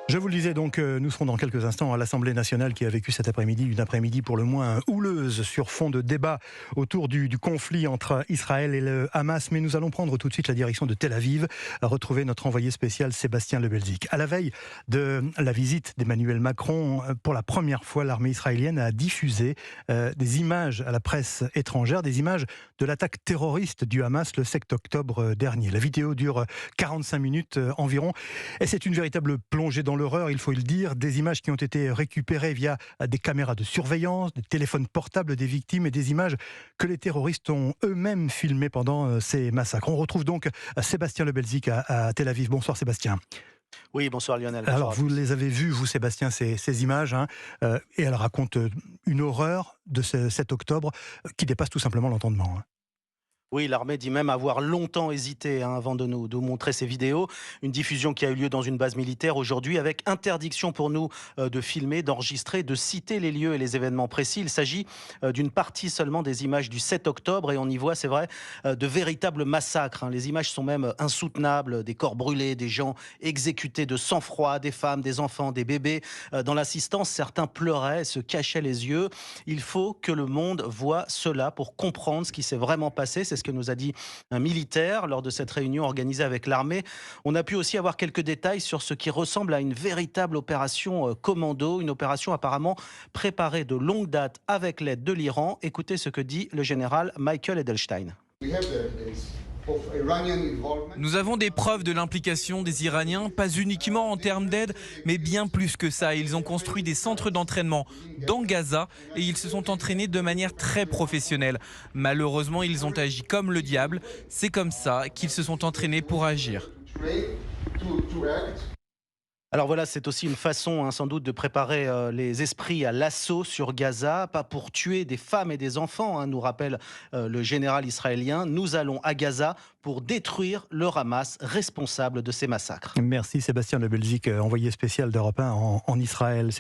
Je vous le disais donc, nous serons dans quelques instants à l'Assemblée nationale qui a vécu cet après-midi, une après-midi pour le moins houleuse sur fond de débat autour du conflit entre Israël et le Hamas. Mais nous allons prendre tout de suite la direction de Tel Aviv, à retrouver notre envoyé spécial Sébastien Lebelzik. À la veille de la visite d'Emmanuel Macron, pour la première fois, l'armée israélienne a diffusé des images à la presse étrangère, des images de l'attaque terroriste du Hamas le 7 octobre dernier. La vidéo dure 45 minutes environ et c'est une véritable plongée dans l'horreur, il faut le dire, des images qui ont été récupérées via des caméras de surveillance, des téléphones portables des victimes et des images que les terroristes ont eux-mêmes filmées pendant ces massacres. On retrouve donc Sébastien Lebelzik à Tel Aviv. Bonsoir Sébastien. Oui, bonsoir Lionel. Bonsoir. Alors vous les avez vues, vous Sébastien, ces images, et elles racontent une horreur de ce 7 octobre qui dépasse tout simplement l'entendement. Oui, l'armée dit même avoir longtemps hésité avant de nous montrer ces vidéos. Une diffusion qui a eu lieu dans une base militaire aujourd'hui avec interdiction pour nous de filmer, d'enregistrer, de citer les lieux et les événements précis. Il s'agit d'une partie seulement des images du 7 octobre et on y voit, c'est vrai, de véritables massacres. Les images sont même insoutenables, des corps brûlés, des gens exécutés de sang-froid, des femmes, des enfants, des bébés. Dans l'assistance, certains pleuraient, se cachaient les yeux. Il faut que le monde voie cela pour comprendre ce qui s'est vraiment passé. C'est ce que nous a dit un militaire lors de cette réunion organisée avec l'armée. On a pu aussi avoir quelques détails sur ce qui ressemble à une véritable opération commando, une opération apparemment préparée de longue date avec l'aide de l'Iran. Écoutez ce que dit le général Michael Edelstein. Nous avons des preuves de l'implication des Iraniens, pas uniquement en termes d'aide, mais bien plus que ça. Ils ont construit des centres d'entraînement dans Gaza et ils se sont entraînés de manière très professionnelle. Malheureusement, ils ont agi comme le diable. C'est comme ça qu'ils se sont entraînés pour agir. Alors voilà, c'est aussi une façon sans doute de préparer les esprits à l'assaut sur Gaza, pas pour tuer des femmes et des enfants, nous rappelle le général israélien. Nous allons à Gaza pour détruire le Hamas responsable de ces massacres. Merci Sébastien Lebelzik, envoyé spécial d'Europe 1 en Israël.